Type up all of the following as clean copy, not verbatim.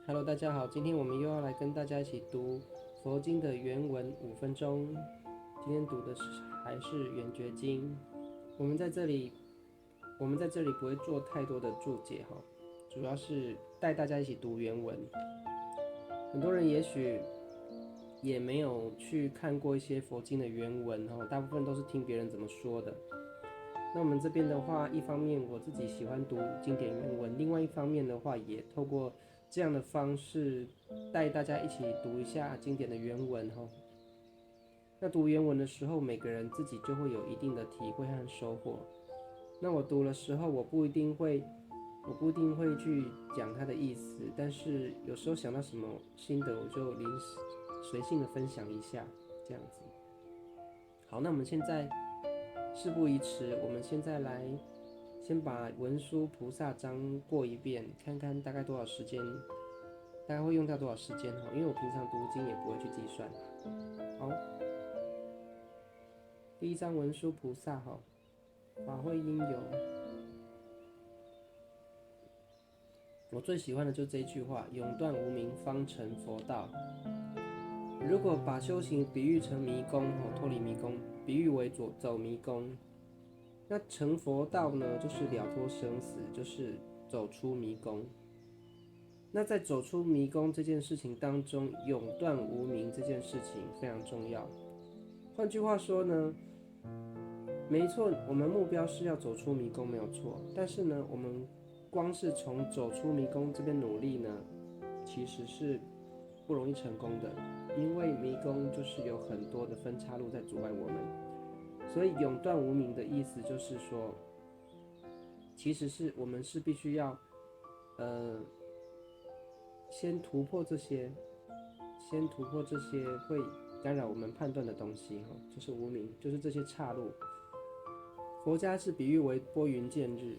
Hello，大家好，今天我们又要来跟大家一起读佛经的原文5分钟。今天读的还是《圆觉经》。我们在这里，不会做太多的注解哈，主要是带大家一起读原文。很多人也许也没有去看过一些佛经的原文哈，大部分都是听别人怎么说的。那我们这边的话，一方面我自己喜欢读经典原文，另外一方面的话，也透过这样的方式带大家一起读一下经典的原文哈。那读原文的时候，每个人自己就会有一定的体会和收获。那我读的时候，我不一定会去讲它的意思，但是有时候想到什么心得，我就临时随性的分享一下，这样子。好，那我们现在事不宜迟，我们现在来先把文殊菩萨章过一遍，看看大概多少时间，大概会用掉多少时间哈，因为我平常读经也不会去计算。好，第一章文殊菩萨哈，法会因有，我最喜欢的就是这一句话：永断无明，方成佛道。如果把修行比喻成迷宫，脱离迷宫，比喻为走迷宫，那成佛道呢，就是了脱生死，就是走出迷宫。那在走出迷宫这件事情当中，永断无明这件事情非常重要。换句话说呢，没错，我们目标是要走出迷宫，没有错。但是呢，我们光是从走出迷宫这边努力呢，其实是不容易成功的，因为迷宫就是有很多的分岔路在阻碍我们。所以永断无明的意思就是说，其实是我们是必须要，先突破这些，会干扰我们判断的东西哈，就是无明，就是这些岔路。佛家是比喻为拨云见日，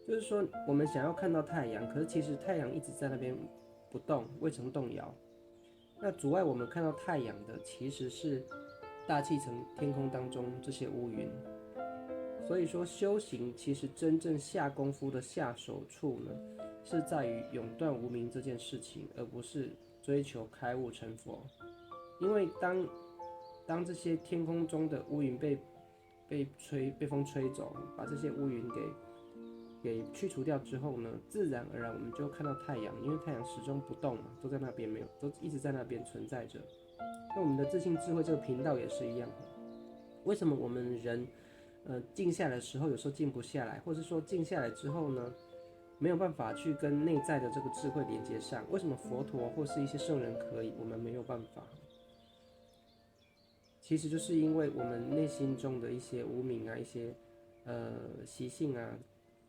就是说我们想要看到太阳，可是其实太阳一直在那边不动，未曾动摇。那阻碍我们看到太阳的，其实是大气层、天空当中这些乌云。所以说，修行其实真正下功夫的下手处呢，是在于永断无明这件事情，而不是追求开悟成佛。因为当这些天空中的乌云被风吹走，把这些乌云给去除掉之后呢，自然而然我们就看到太阳，因为太阳始终不动嘛，都在那边没有，都一直在那边存在着。那我们的自信智慧这个频道也是一样，为什么我们人静下来的时候有时候静不下来，或者说静下来之后呢，没有办法去跟内在的这个智慧连接上？为什么佛陀或是一些圣人可以，我们没有办法？其实就是因为我们内心中的一些无明啊，一些习性啊，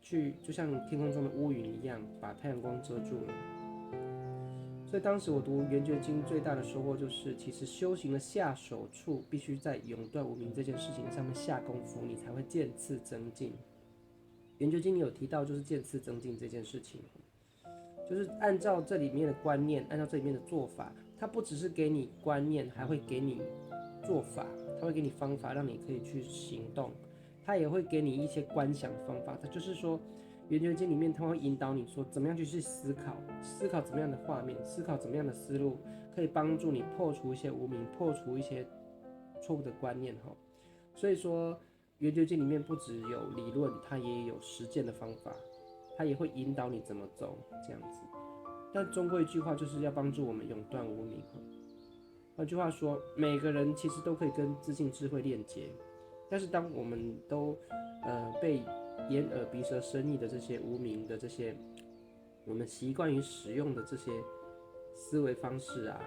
就像天空中的乌云一样，把太阳光遮住了。所以当时我读《圆觉经》最大的收获就是，其实修行的下手处必须在永断无明这件事情上面下功夫，你才会渐次增进。《圆觉经》有提到，就是渐次增进这件事情，就是按照这里面的观念，按照这里面的做法，它不只是给你观念，还会给你做法，它会给你方法，让你可以去行动，它也会给你一些观想方法。它就是说，圆觉经里面它会引导你说怎么样去思考，思考怎么样的画面，思考怎么样的思路，可以帮助你破除一些无明，破除一些错误的观念哈。所以说，圆觉经里面不只有理论，它也有实践的方法，它也会引导你怎么走这样子。但终归一句话，就是要帮助我们永断无明。换句话说，每个人其实都可以跟自信智慧链接，但是当我们都被眼耳鼻舌身意的这些无明的这些我们习惯于使用的这些思维方式啊，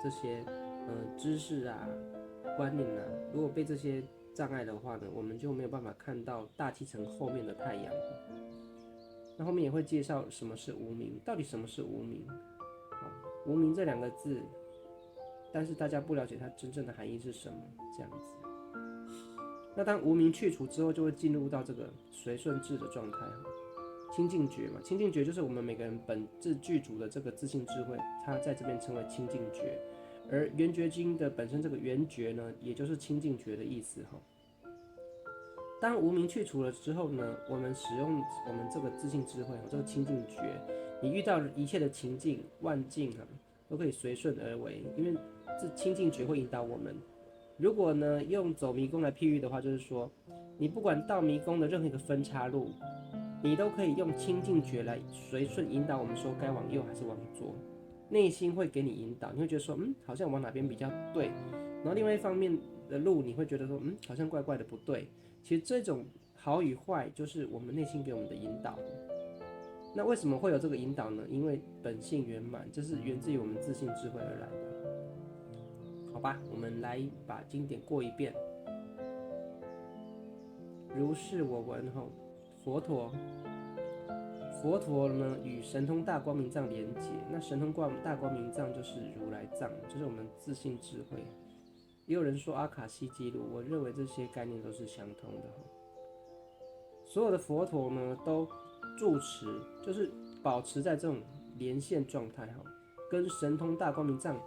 这些知识啊、观念啊，如果被这些障碍的话呢，我们就没有办法看到大气层后面的太阳。那后面也会介绍什么是无明，到底什么是无明？无明这两个字，但是大家不了解它真正的含义是什么，这样子。那当无明去除之后，就会进入到这个随顺智的状态，清净觉嘛。清净觉就是我们每个人本质具足的这个自信智慧，它在这边称为清净觉。而圆觉经的本身这个圆觉呢，也就是清净觉的意思哈。当无明去除了之后呢，我们使用我们这个自信智慧，这个清净觉，你遇到一切的情境万境都可以随顺而为，因为这清净觉会引导我们。如果呢用走迷宫来譬喻的话，就是说，你不管到迷宫的任何一个分岔路，你都可以用清净觉来随顺引导我们说该往右还是往左，内心会给你引导，你会觉得说，好像往哪边比较对，然后另外一方面的路，你会觉得说，好像怪怪的不对。其实这种好与坏，就是我们内心给我们的引导。那为什么会有这个引导呢？因为本性圆满，这是源自于我们自信智慧而来的。好吧，我们来把经典过一遍。如是我闻后，佛陀呢与神通大光明藏连结。那神通大光明藏就是如来藏，就是我们自信智慧。也有人说阿卡西记录，我认为这些概念都是相通的。所有的佛陀呢都住持，就是保持在这种连线状态跟神通大光明藏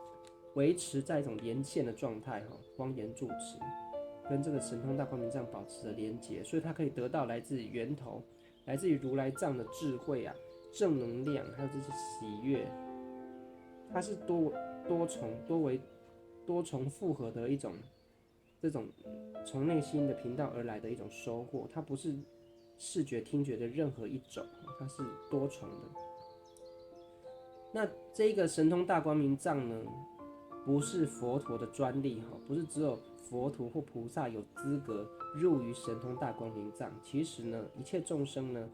维持在一种连线的状态光严住持，跟这个神通大光明藏保持着连结，所以它可以得到来自源头，来自于如来藏的智慧正能量，还有这些喜悦。它是多重复合的一种这种从内心的频道而来的一种收获，它不是视觉听觉的任何一种，它是多重的。那这个神通大光明藏呢，不是佛陀的专利，不是只有佛陀或菩萨有资格入于神通大光明藏。其实呢，一切众生呢，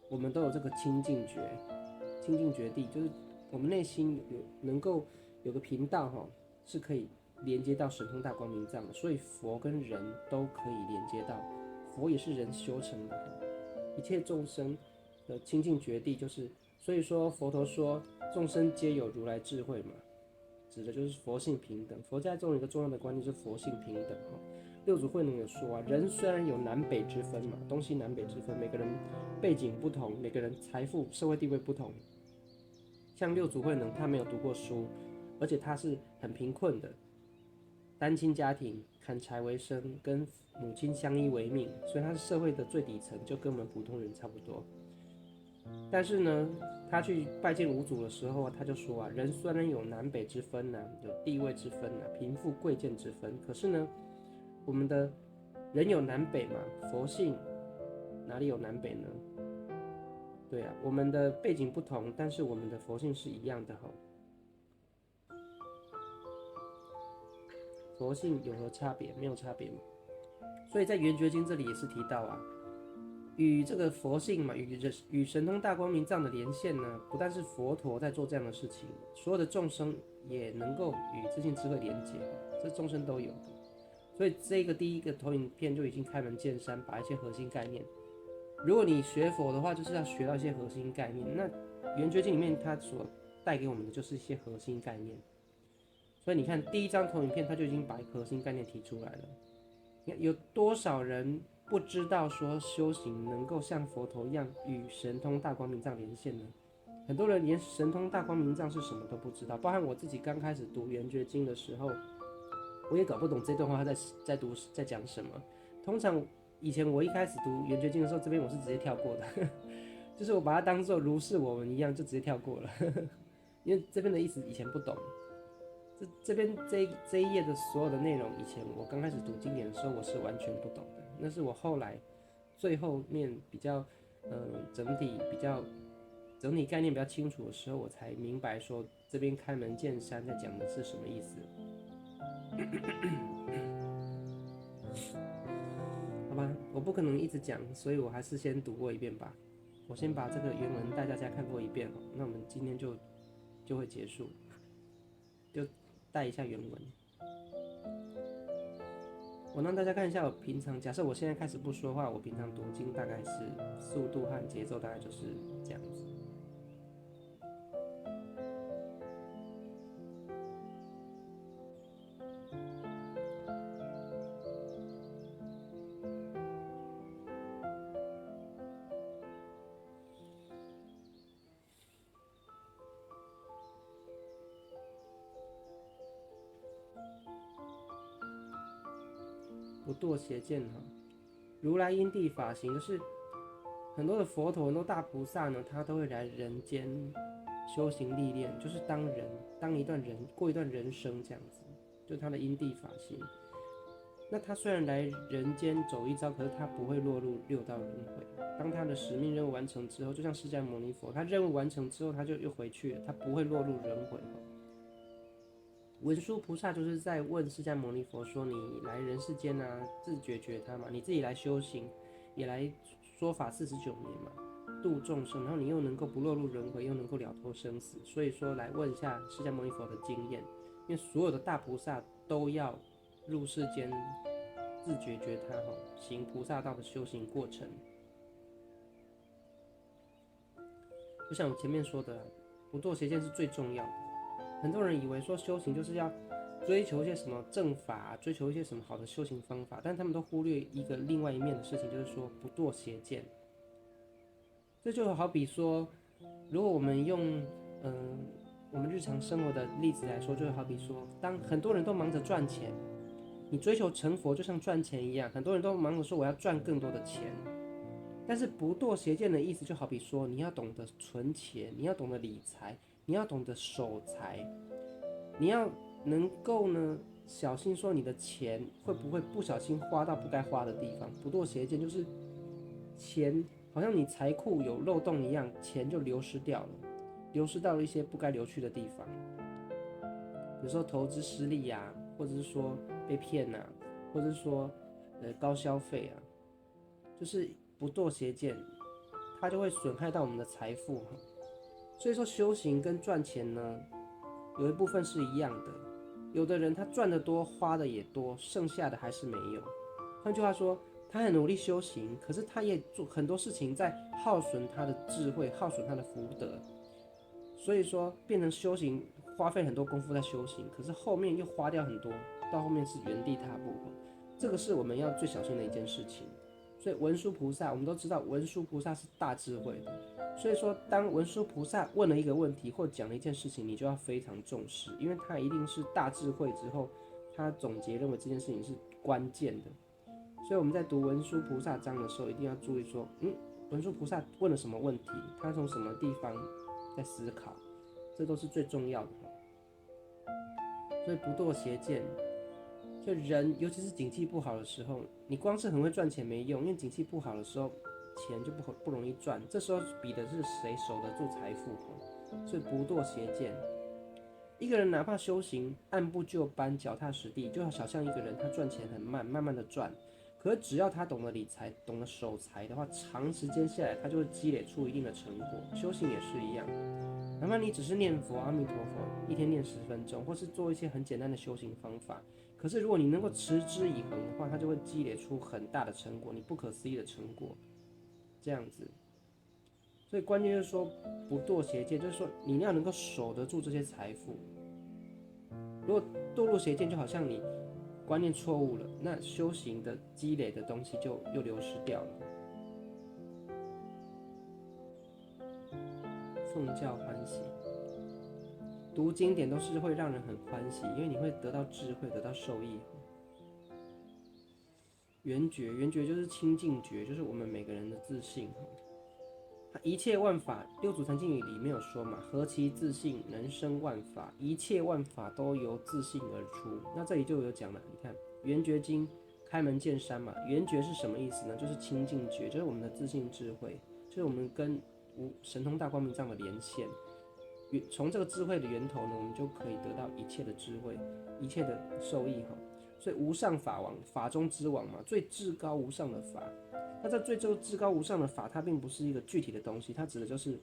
我们都有这个清净觉地，就是我们内心能够有个频道是可以连接到神通大光明藏的，所以佛跟人都可以连接到。佛也是人修成的，一切众生的清净觉地，就是所以说佛陀说众生皆有如来智慧嘛，指的就是佛性平等。佛家中有一个重要的观念是佛性平等六祖慧能有说人虽然有南北之分嘛，东西南北之分，每个人背景不同，每个人财富社会地位不同。像六祖慧能他没有读过书，而且他是很贫困的单亲家庭，砍柴为生，跟母亲相依为命，所以他是社会的最底层，就跟我们普通人差不多。但是呢，他去拜见五祖的时候他就说人虽然有南北之分有地位之分贫富贵贱之分，可是呢，我们的人有南北嘛，佛性哪里有南北呢？对我们的背景不同，但是我们的佛性是一样的佛性有何差别？没有差别嘛。所以在圆觉经这里也是提到与这个佛性嘛，与神通大光明藏的连线呢，不但是佛陀在做这样的事情，所有的众生也能够与自信智慧连接，这众生都有的。所以这个第一个投影片就已经开门见山，把一些核心概念。如果你学佛的话，就是要学到一些核心概念。那圆觉经里面它所带给我们的就是一些核心概念。所以你看第一张投影片，它就已经把核心概念提出来了。你看有多少人不知道说修行能够像佛陀一样与神通大光明藏连线呢？很多人连神通大光明藏是什么都不知道，包含我自己刚开始读圆觉经的时候，我也搞不懂这段话在讲什么。通常以前我一开始读圆觉经的时候，这边我是直接跳过的，就是我把它当作如是我们一样，就直接跳过了，因为这边的意思以前不懂。这边这一页的所有的内容，以前我刚开始读经典的时候，我是完全不懂的。那是我后来最后面比较整体概念比较清楚的时候，我才明白说这边开门见山在讲的是什么意思。好吧，我不可能一直讲，所以我还是先读过一遍吧。我先把这个原文带大家看过一遍那我们今天就会结束，就带一下原文。我让大家看一下我平常，假设我现在开始不说话，我平常读经大概是速度和节奏大概就是这样子。不堕邪见如来因地法行，就是很多的佛陀、很多大菩萨呢，他都会来人间修行历练，就是当人，过一段人生这样子，就他的因地法行。那他虽然来人间走一遭，可是他不会落入六道轮回。当他的使命任务完成之后，就像释迦牟尼佛，他任务完成之后，他就又回去了，他不会落入轮回。文殊菩萨就是在问释迦牟尼佛说：“你来人世间啊，自觉觉他嘛，你自己来修行，也来说法49年嘛，度众生，然后你又能够不落入轮回，又能够了脱生死，所以说来问一下释迦牟尼佛的经验，因为所有的大菩萨都要入世间自觉觉他行菩萨道的修行过程。就像我前面说的，不堕邪见是最重要的。很多人以为说修行就是要追求一些什么正法，追求一些什么好的修行方法，但他们都忽略一个另外一面的事情，就是说不堕邪见。这就好比说，如果我们用我们日常生活的例子来说，就好比说，当很多人都忙着赚钱，你追求成佛就像赚钱一样，很多人都忙着说我要赚更多的钱。但是不堕邪见的意思就好比说，你要懂得存钱，你要懂得理财，你要懂得守财，你要能够呢小心说你的钱会不会不小心花到不该花的地方。不堕邪见就是钱好像你财库有漏洞一样，钱就流失掉了，流失到了一些不该流去的地方。有时候投资失利啊，或者是说被骗啊，或者是说高消费啊，就是不堕邪见，它就会损害到我们的财富。所以说修行跟赚钱呢，有一部分是一样的。有的人他赚得多，花的也多，剩下的还是没有。换句话说，他很努力修行，可是他也做很多事情在耗损他的智慧，耗损他的福德。所以说变成修行花费很多功夫在修行，可是后面又花掉很多，到后面是原地踏步。这个是我们要最小心的一件事情。所以文殊菩萨，我们都知道文殊菩萨是大智慧的，所以说当文殊菩萨问了一个问题或讲了一件事情，你就要非常重视，因为他一定是大智慧之后，他总结认为这件事情是关键的。所以我们在读文殊菩萨章的时候，一定要注意说，文殊菩萨问了什么问题，他从什么地方在思考，这都是最重要的。所以不堕邪见。就人，尤其是景气不好的时候，你光是很会赚钱没用，因为景气不好的时候，钱就不容易赚。这时候比的是谁守得住财富。所以不堕邪见。一个人哪怕修行按部就班、脚踏实地，就好像一个人他赚钱很慢，慢慢的赚。可是只要他懂得理财、懂得守财的话，长时间下来，他就会积累出一定的成果。修行也是一样，哪怕你只是念佛、阿弥陀佛，一天念10分钟，或是做一些很简单的修行方法。可是如果你能够持之以恒的话，它就会积累出很大的成果，你不可思议的成果，这样子。所以关键就是说不堕邪见，就是说你要能够守得住这些财富。如果堕入邪见，就好像你观念错误了，那修行的积累的东西就又流失掉了。奉教欢喜。读经典都是会让人很欢喜，因为你会得到智慧，得到受益。圆觉，圆觉就是清净觉，就是我们每个人的自信。一切万法，六祖坛经里面有说嘛，何其自信，能生万法，一切万法都由自信而出。那这里就有讲了，你看圆觉经开门见山嘛，圆觉是什么意思呢？就是清净觉，就是我们的自信智慧，就是我们跟神通大光明藏的连线。从这个智慧的源头呢，我们就可以得到一切的智慧，一切的受益。所以无上法王，法中之王嘛，最至高无上的法。那这最至高无上的法，它并不是一个具体的东西，它指的就是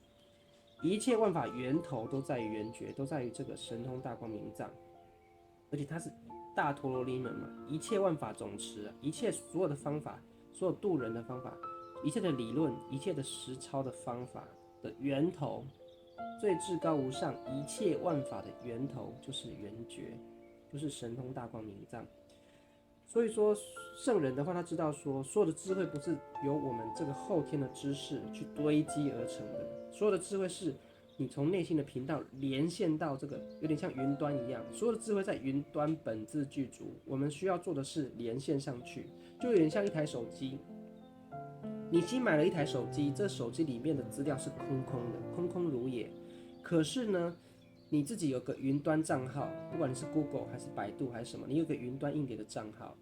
一切万法源头都在于圆觉，都在于这个神通大光明藏，而且它是大陀罗尼门嘛，一切万法总持，一切所有的方法，所有度人的方法，一切的理论，一切的实操的方法的源头。最至高无上一切万法的源头就是圆觉，就是神通大光明藏。所以说圣人的话，他知道说所有的智慧不是由我们这个后天的知识去堆积而成的，所有的智慧是你从内心的频道连线到这个有点像云端一样，所有的智慧在云端本自具足，我们需要做的是连线上去，就有点像一台手机。你新买了一台手机，这手机里面的资料是空空的，空空如也。可是呢，你自己有个云端账号，不管你是 Google 还是百度还是什么，你有个云端硬碟的账号。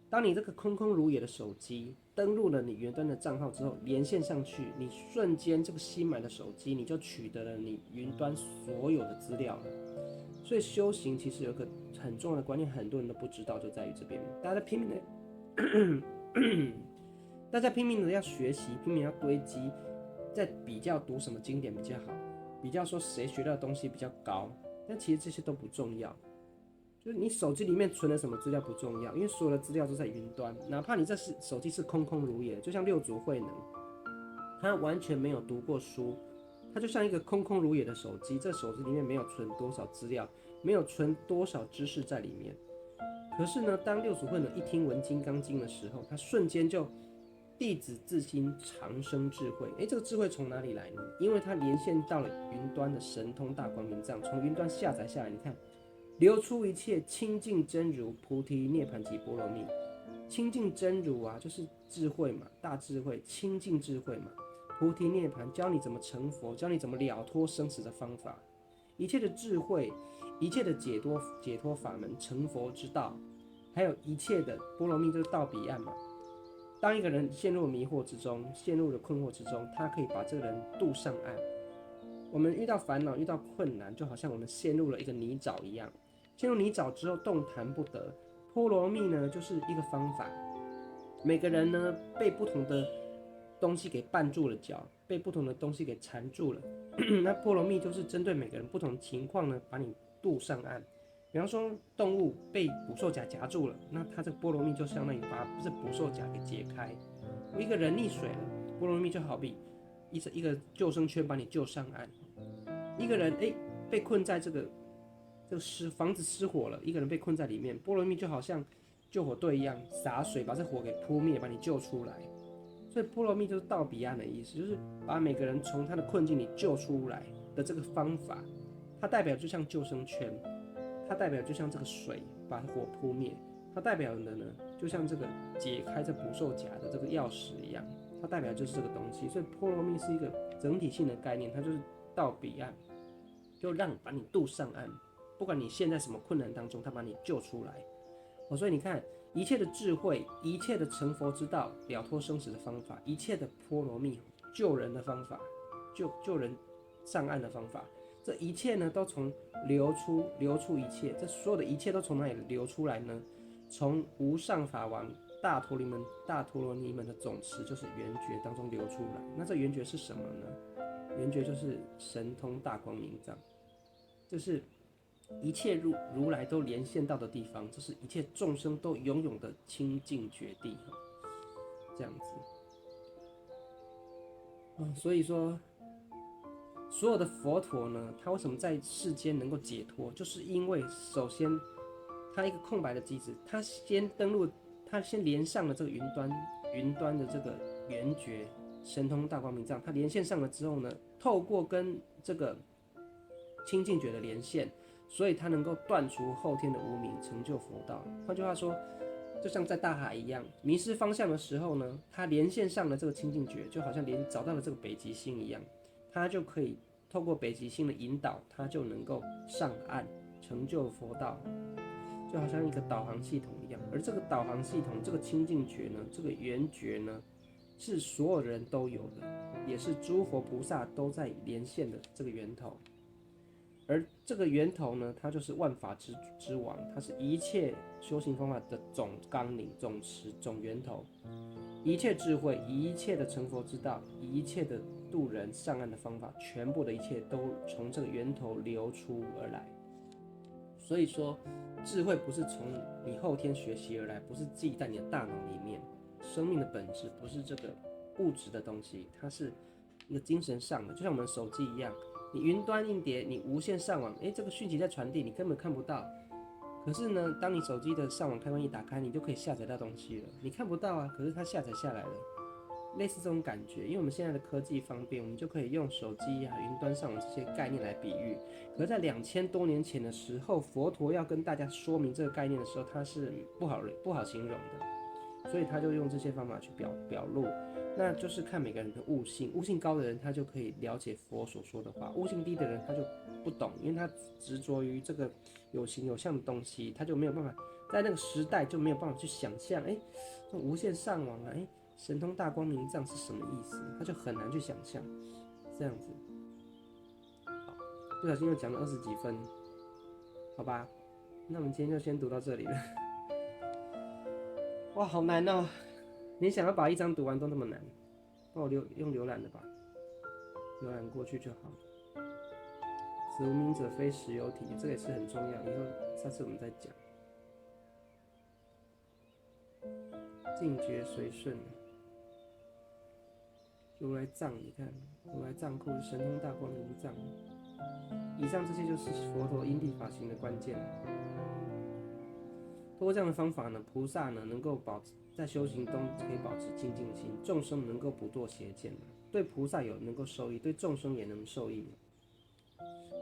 当你这个空空如也的手机登录了你云端的账号之后，连线上去，你瞬间这个新买的手机你就取得了你云端所有的资料了。所以修行其实有个很重要的观念，很多人都不知道，就在于这边，大家拼命的，大家拼命的要学习，拼命要堆积，在比较读什么经典比较好，比较说谁学到的东西比较高，但其实这些都不重要。就是你手机里面存了什么资料不重要，因为所有的资料都在云端，哪怕你这手机是空空如也，就像六祖慧能，他完全没有读过书，他就像一个空空如也的手机，这手机里面没有存多少资料，没有存多少知识在里面。可是呢，当六祖慧能一听闻《金刚经》的时候，他瞬间就弟子自心长生智慧。这个智慧从哪里来呢？因为他连线到了云端的神通大光明藏，从云端下载下来，你看。流出一切清净真如菩提涅槃及波罗蜜。清净真如啊，就是智慧嘛，大智慧，清净智慧嘛。菩提涅槃教你怎么成佛，教你怎么了脱生死的方法。一切的智慧，一切的解脱法门，成佛之道，还有一切的波罗蜜，就是到彼岸嘛。当一个人陷入迷惑之中，陷入了困惑之中，他可以把这个人渡上岸。我们遇到烦恼，遇到困难，就好像我们陷入了一个泥沼一样。陷入泥沼之后动弹不得，波罗蜜呢就是一个方法。每个人呢被不同的东西给绊住了脚，被不同的东西给缠住了。那波罗蜜就是针对每个人不同情况呢，把你渡上岸。比方说动物被捕兽夹夹住了，那它这个波罗蜜就相当于把这捕兽夹给解开。一个人溺水了，波罗蜜就好比一个救生圈把你救上岸。一个人被困在这个房子失火了，一个人被困在里面，波罗蜜就好像救火队一样，洒水把这火给扑灭，把你救出来。所以波罗蜜就是到彼岸的意思，就是把每个人从他的困境里救出来的这个方法。它代表就像救生圈，它代表就像这个水把火扑灭，它代表的呢就像这个解开这捕兽夹的这个钥匙一样，它代表就是这个东西。所以波罗蜜是一个整体性的概念，它就是到彼岸，就把你渡上岸。不管你陷在什么困难当中，他把你救出来。所以你看，一切的智慧，一切的成佛之道，了脱生死的方法，一切的波罗蜜，救人的方法，救人上岸的方法，这一切呢，都从流出一切。这所有的一切都从哪里流出来呢？从无上法王大陀罗尼门的总持，就是圆觉当中流出来。那这圆觉是什么呢？圆觉就是神通大光明藏，就是一切如来都连线到的地方，这是一切众生都拥有的清净觉地，这样子。所以说，所有的佛陀呢，他为什么在世间能够解脱，就是因为首先他一个空白的机子，他先登录，他先连上了这个云端的这个圆觉神通大光明藏，他连线上了之后呢，透过跟这个清净觉的连线。所以他能够断除后天的无明，成就佛道。换句话说，就像在大海一样，迷失方向的时候呢，他连线上了这个清净觉，就好像找到了这个北极星一样，他就可以透过北极星的引导，他就能够上岸，成就佛道，就好像一个导航系统一样。而这个导航系统，这个清净觉呢，这个圆觉呢，是所有人都有的，也是诸佛菩萨都在连线的这个源头。而这个源头呢，它就是万法之王，它是一切修行方法的总纲领、总持、总源头，一切智慧、一切的成佛之道、一切的渡人上岸的方法，全部的一切都从这个源头流出而来。所以说，智慧不是从你后天学习而来，不是记在你的大脑里面。生命的本质不是这个物质的东西，它是一个精神上的，就像我们手机一样。你云端硬碟，你无线上网，这个讯息在传递，你根本看不到。可是呢，当你手机的上网开关一打开，你就可以下载到东西了。你看不到啊，可是它下载下来了，类似这种感觉。因为我们现在的科技方便，我们就可以用手机啊、云端上网这些概念来比喻。可是在2000多年前的时候，佛陀要跟大家说明这个概念的时候，它是不好形容的。所以他就用这些方法去表露。那就是看每个人的悟性，悟性高的人他就可以了解佛所说的话，悟性低的人他就不懂，因为他执着于这个有形有相的东西，他就没有办法在那个时代就没有办法去想象，这无限上网啊，神通大光明藏是什么意思？他就很难去想象，这样子。好，不小心又讲了20几分，好吧，那我们今天就先读到这里了。哇，好难哦！你想要把一章读完都那么难，帮我用浏览的吧，浏览过去就好。此无名者非实有体，这个也是很重要，以后下次我们再讲。境觉随顺，如来藏，你看，如来藏库是神通大光明藏。以上这些就是佛陀因地法行的关键。通过这样的方法呢，菩萨呢能够在修行中可以保持清净心，众生能够不堕邪见，对菩萨有能够受益，对众生也能受益。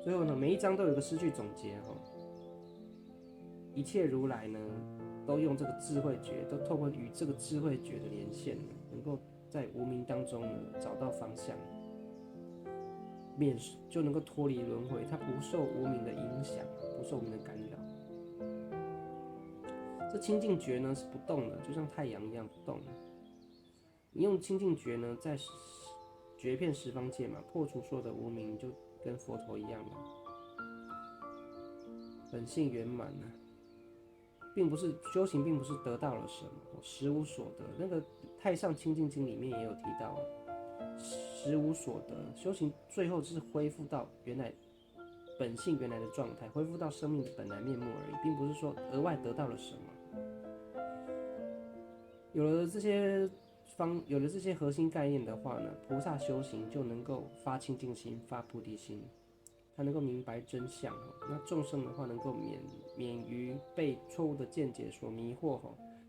最后呢，每一章都有个诗句总结一切如来呢都用这个智慧觉，都透过与这个智慧觉的连线，能够在无明当中呢找到方向，就能够脱离轮回，它不受无明的影响，不受无明的干扰。这清净觉呢是不动的，就像太阳一样不动的。你用清净觉呢，在觉遍十方界嘛，破除所有的无明，就跟佛陀一样嘛，本性圆满呢，并不是修行，并不是得到了什么，实无所得。那个《太上清净经》里面也有提到，实无所得，修行最后是恢复到原来本性原来的状态，恢复到生命的本来面目而已，并不是说额外得到了什么。有了这些核心概念的话呢，菩萨修行就能够发清净心、发菩提心，他能够明白真相。那众生的话能够免于被错误的见解所迷惑，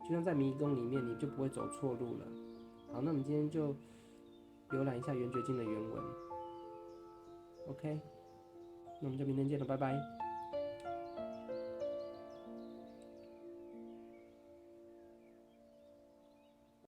就像在迷宫里面，你就不会走错路了。好，那我们今天就浏览一下《圆觉经》的原文。OK， 那我们就明天见了，拜拜。